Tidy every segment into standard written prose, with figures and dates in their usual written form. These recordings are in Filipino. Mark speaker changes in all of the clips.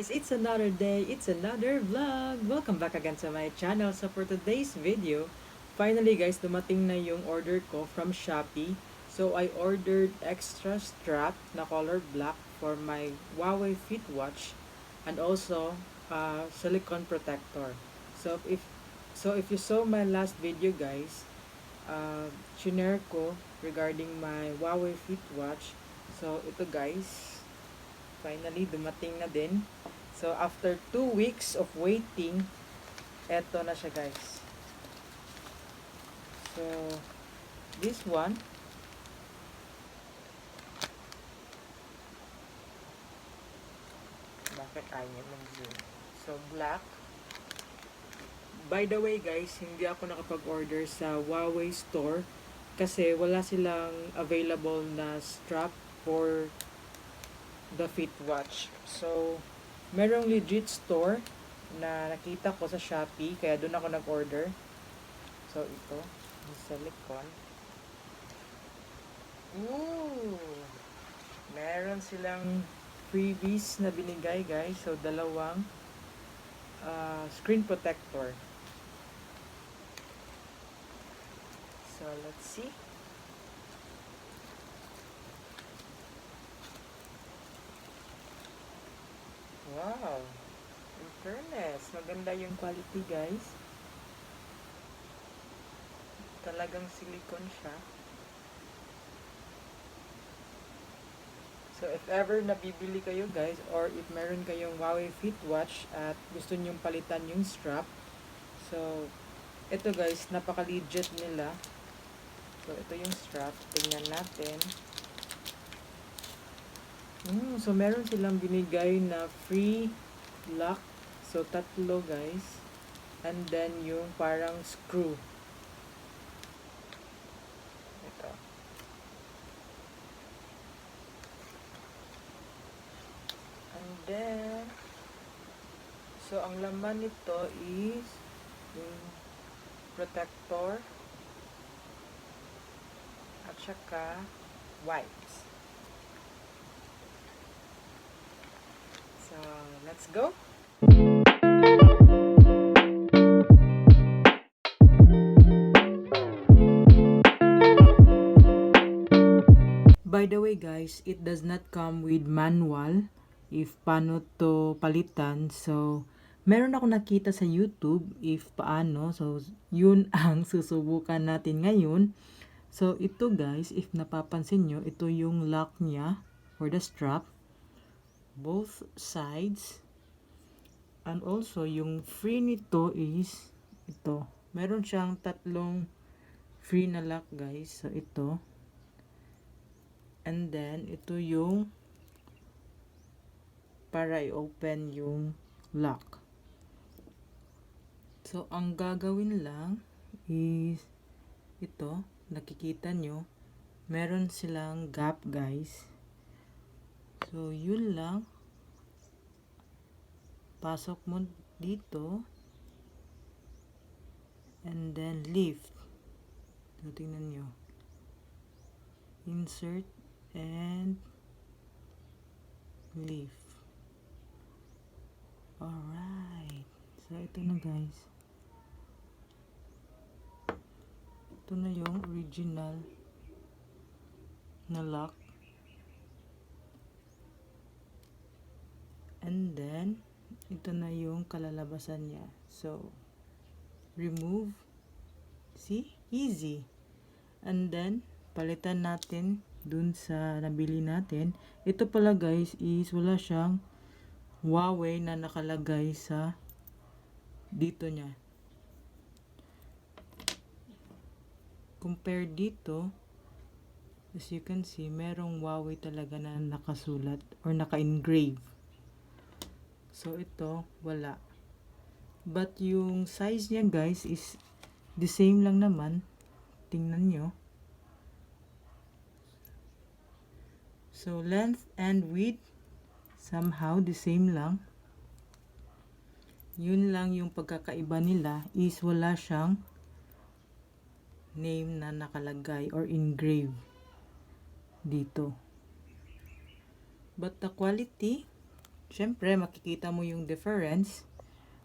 Speaker 1: guys, it's another day, it's another vlog. Welcome back again to my channel. So for today's video, finally guys, dumating na yung order ko from Shopee. So I ordered extra strap na color black for my HWUAWEI Fit watch and also silicone protector. So if you saw my last video guys, shinare ko regarding my HWUAWEI Fit watch. So ito guys, finally dumating na din. So after 2 weeks of waiting, eto na siya guys. So this one, bakit ayaw mag-zoom? So black. By the way guys, hindi ako nakapag-order sa HWUAWEI store kasi wala silang available na strap for the Fit watch. So merong legit store na nakita ko sa Shopee, kaya doon ako nag-order. So ito, yung silicone. Ooh! Meron silang freebies na binigay guys. So dalawang screen protector. So let's see. Wow! In fairness, maganda yung quality guys. Talagang silicone siya. So if ever nabibili kayo guys, or if meron kayong HWUAWEI Fit watch at gusto nyong palitan yung strap, so ito guys, napaka legit nila. So ito yung strap, tingnan natin. So meron silang binigay na free lock. So tatlo guys. And then yung parang screw. Ito. And then so ang laman nito is yung protector at saka wipes. So, let's go! By the way guys, it does not come with manual if paano to palitan. So, meron ako nakita sa YouTube if paano. So, yun ang susubukan natin ngayon. So, ito guys, if napapansin nyo, ito yung lock niya for the strap. Both sides. And also, yung free nito is ito. Meron siyang tatlong free na lock guys. So, ito. And then, ito yung para i-open yung lock. So, ang gagawin lang is ito. Nakikita nyo. Meron silang gap guys. So, yun lang. Pasok mo dito. And then, lift. So, tingnan nyo. Insert and lift. Alright. So, ito na guys. Ito na yung original na lock. And then, ito na yung kalalabasan niya. So, remove. See? Easy. And then, palitan natin dun sa nabili natin. Ito pala guys is wala siyang HWUAWEI na nakalagay sa dito niya. Compare dito, as you can see, merong HWUAWEI talaga na nakasulat or naka-engrave. So, ito, wala. But, yung size niya, guys, is the same lang naman. Tingnan nyo. So, length and width, somehow, the same lang. Yun lang yung pagkakaiba nila is wala siyang name na nakalagay or engrave dito. But the quality, Siyempre, makikita mo yung difference.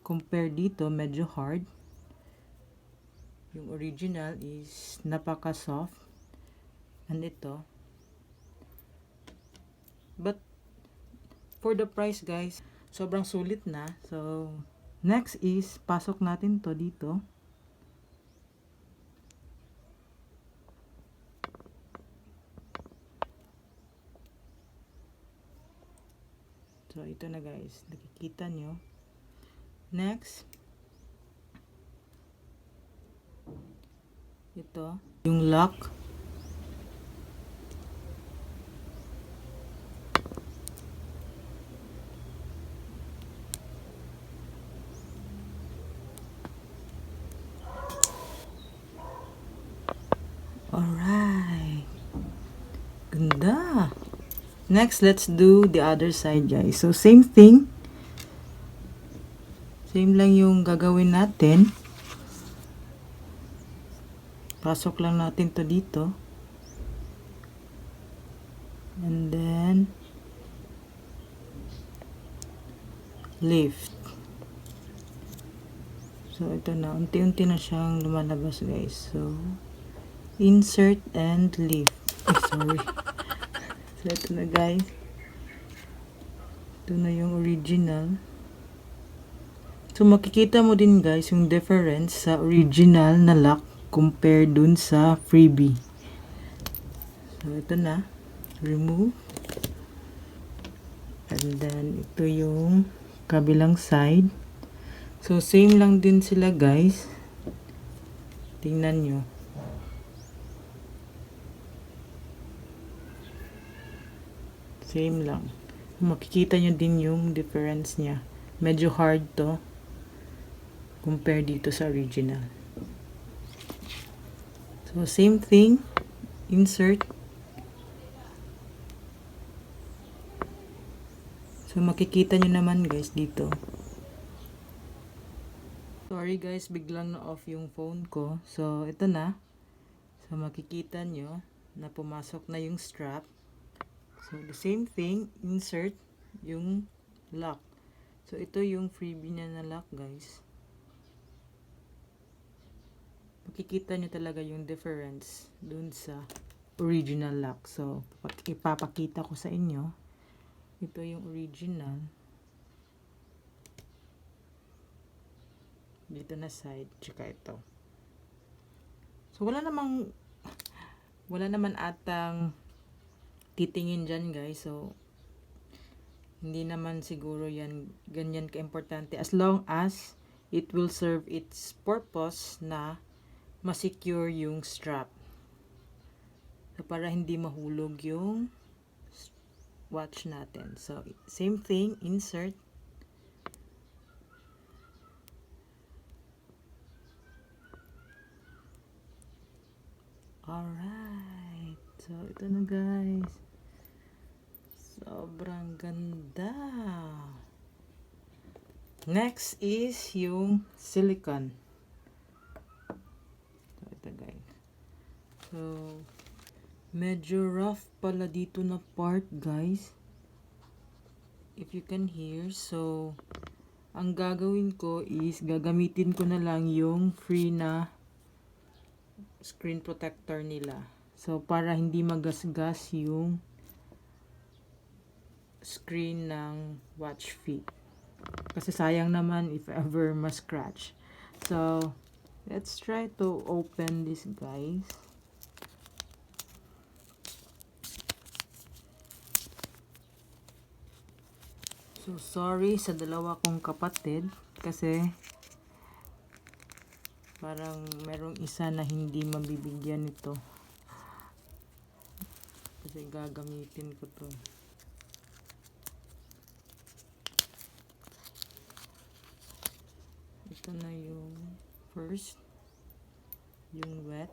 Speaker 1: Compare dito, medyo hard. Yung original is napaka-soft. And ito. But, for the price guys, sobrang sulit na. So, next is, pasok natin to dito. So, ito na guys. Nakikita nyo. Next, ito, yung lock. Alright. Ganda. Next, let's do the other side guys. So, same thing. Same lang yung gagawin natin. Pasok lang natin to dito. And then, lift. So, ito na. Unti-unti na siyang lumalabas guys. So, insert and lift. Oh, sorry. So, ito na guys. Ito na yung original. So, makikita mo din guys yung difference sa original na lock compare dun sa freebie. So, ito na. Remove. And then, ito yung kabilang side. So, same lang din sila guys. Tingnan nyo. Same lang. Makikita nyo din yung difference niya. Medyo hard to. Compare dito sa original. So, same thing. Insert. So, makikita nyo naman guys dito. Sorry guys, biglang na-off yung phone ko. So, ito na. So, makikita nyo na pumasok na yung strap. So, the same thing, insert yung lock. So, ito yung freebie niya na lock, guys. Makikita nyo talaga yung difference dun sa original lock. So, ipapakita ko sa inyo. Ito yung original. Dito na side, tsaka ito. So, wala naman atang titingin dyan guys. So, hindi naman siguro yan ganyan ka-importante. As long as it will serve its purpose na ma-secure yung strap. So, para hindi mahulog yung watch natin. So, same thing, insert. Alright. So, ito na guys. Sobrang ganda. Next is yung silicone. So, ito guys. So, medyo rough pala dito na part guys. If you can hear. So, ang gagawin ko is gagamitin ko na lang yung free na screen protector nila. So, para hindi magasgas yung screen ng watch fit. Kasi sayang naman if ever ma-scratch. So, let's try to open this guys. So, sorry sa dalawa kong kapatid kasi parang merong isa na hindi mabibigyan nito. Kasi gagamitin ko to. Ito na yung first. Yung wet.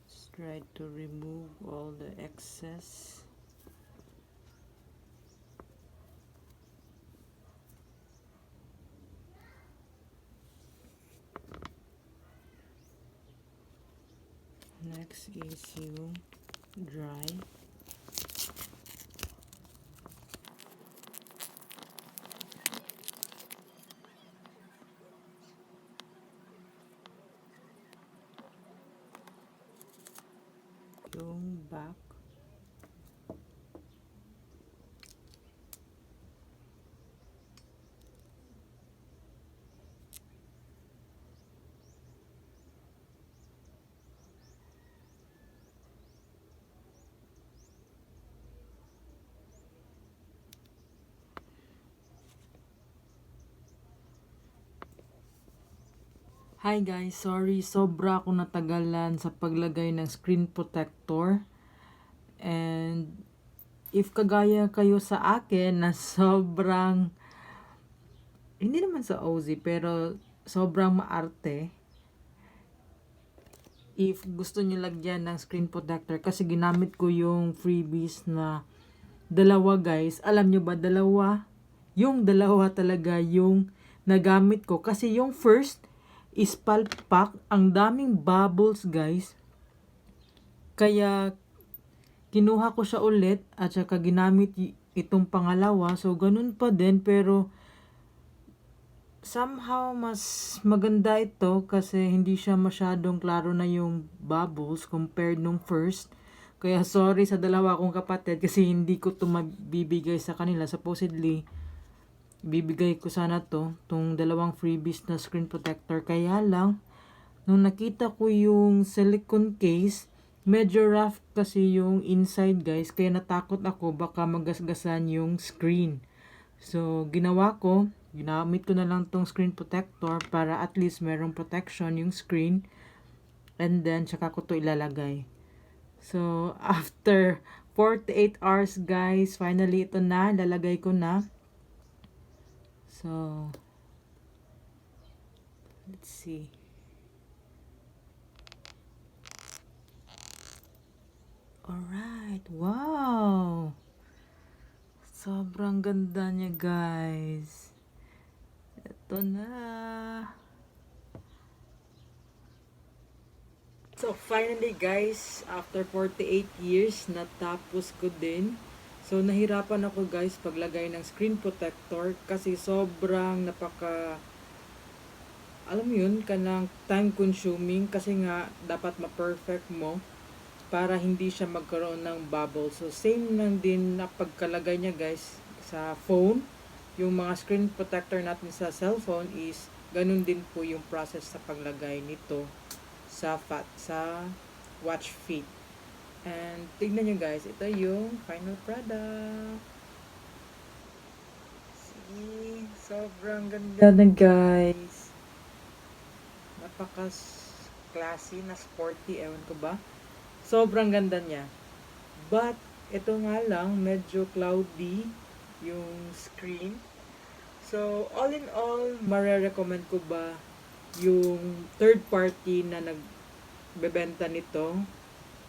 Speaker 1: Let's try to remove all the excess. Next is yung dry. back. Hi guys, sorry sobra ako natagalan sa paglagay ng screen protector. And if kagaya kayo sa akin na sobrang, hindi naman sa OZ, pero sobrang maarte, if gusto nyo lagyan ng screen protector, kasi ginamit ko yung freebies na dalawa guys. Alam nyo ba, dalawa? Yung dalawa talaga yung nagamit ko. Kasi yung first is palpak. Ang daming bubbles guys. Kaya kinuha ko siya ulit at saka ginamit itong pangalawa. So ganun pa din, pero somehow mas maganda ito kasi hindi siya masyadong klaro na yung bubbles compared nung first. Kaya sorry sa dalawa kong kapatid kasi hindi ko ito mabibigay sa kanila. Supposedly, bibigay ko sana tong dalawang freebies na screen protector. Kaya lang, nung nakita ko yung silicone case, medyo rough kasi yung inside guys. Kaya natakot ako baka magasgasan yung screen. So, ginamit ko na lang tong screen protector para at least merong protection yung screen. And then, tsaka ko to ilalagay. So, after 48 hours guys, finally ito na, lalagay ko na. So, let's see. Alright, wow! Sobrang ganda niya guys. Ito na. So finally guys, after 48 years, natapos ko din. So nahirapan ako guys paglagay ng screen protector kasi sobrang alam mo yun, kanang time consuming kasi nga dapat ma-perfect mo para hindi siya magkaroon ng bubble. So same lang din na pagkalagay niya guys sa phone. Yung mga screen protector natin sa cellphone is ganun din po yung process sa paglagay nito sa watch fit. And tignan nyo guys, ito yung final product. See, sobrang ganda na guys. Napaka-classy na sporty, ewan ko ba. Sobrang ganda niya. But, ito nga lang, medyo cloudy yung screen. So, all in all, marirecommend ko ba yung third party na nagbebenta nito?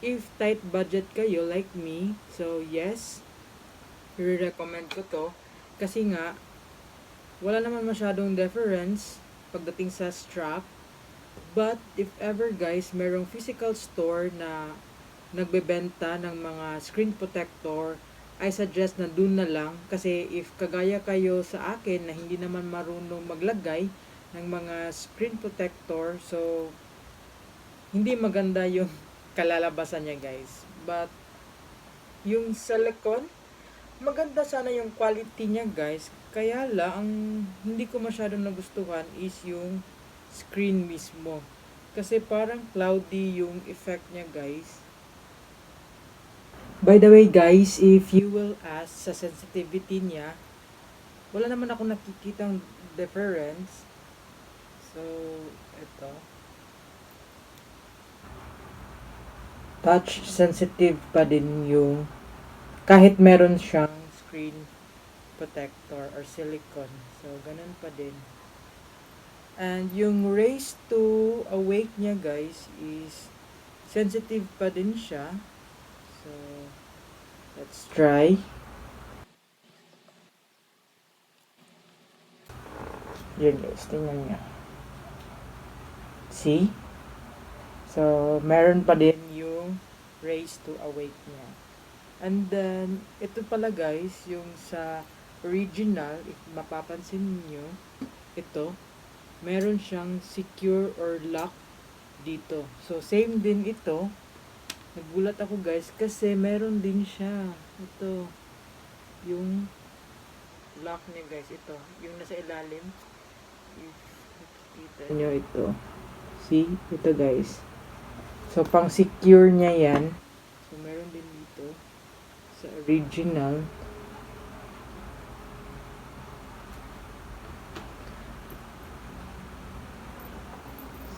Speaker 1: If tight budget kayo like me, so yes, i-recommend ko to. Kasi nga, wala naman masyadong difference pagdating sa strap. But, if ever guys, merong physical store na nagbebenta ng mga screen protector, I suggest na dun na lang. Kasi if kagaya kayo sa akin na hindi naman marunong maglagay ng mga screen protector, so hindi maganda yung kalalabasan niya guys. But, yung silicone, maganda sana yung quality niya guys. Kaya lang, ang hindi ko masyadong nagustuhan is yung screen mismo. Kasi parang cloudy yung effect niya guys. By the way guys, if you will ask sa sensitivity niya, wala naman ako nakikitang difference. So, ito. Touch sensitive pa din yung kahit meron siyang screen protector or silicone. So, ganun pa din. And yung raise to awake niya guys is sensitive pa din siya. So, let's try. Yun guys, tingnan niya. See? So, meron pa din yung raise to awake niya. And then, ito pala guys, yung sa original, if mapapansin niyo, ito, meron siyang secure or lock dito. So, same din ito. Nagulat ako guys kasi meron din siya. Ito, yung lock niya guys. Ito, yung nasa ilalim. If kita nyo ito. See? Ito guys. So, pang secure niya yan. So, meron din dito. Sa original.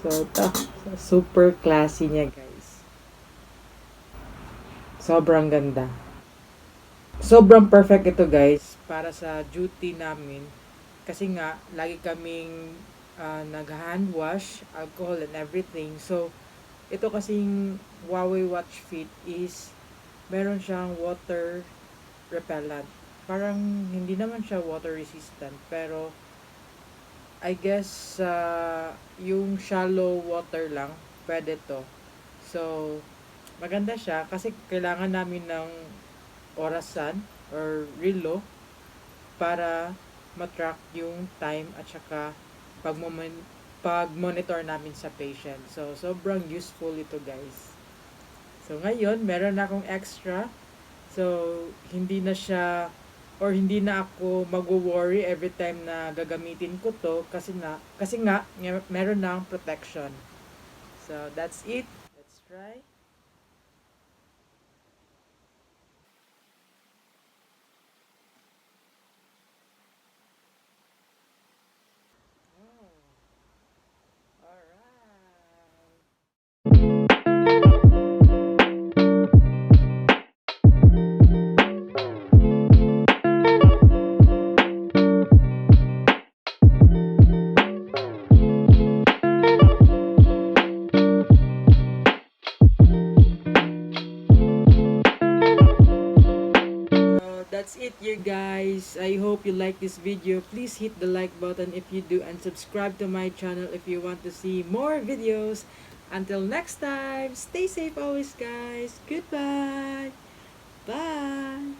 Speaker 1: So, super classy niya guys. Sobrang ganda. Sobrang perfect ito guys para sa duty namin. Kasi nga, lagi kaming nag-hand wash, alcohol and everything. So, ito kasing Huawei Watch Fit is meron siyang water repellent. Parang hindi naman siya water resistant pero I guess yung shallow water lang pwede to. So, maganda siya kasi kailangan namin ng orasan or relo para matrack yung time at saka pag-monitor namin sa patient. So, sobrang useful ito guys. So, ngayon, meron na akong extra. So, hindi na siya or hindi na ako magwo-worry every time na gagamitin ko to kasi nga meron na akong protection. So, that's it. Let's try. Oh, all right. That's it, you guys. I hope you like this video. Please hit the like button if you do and subscribe to my channel if you want to see more videos. Until next time, stay safe always, guys. Goodbye. Bye.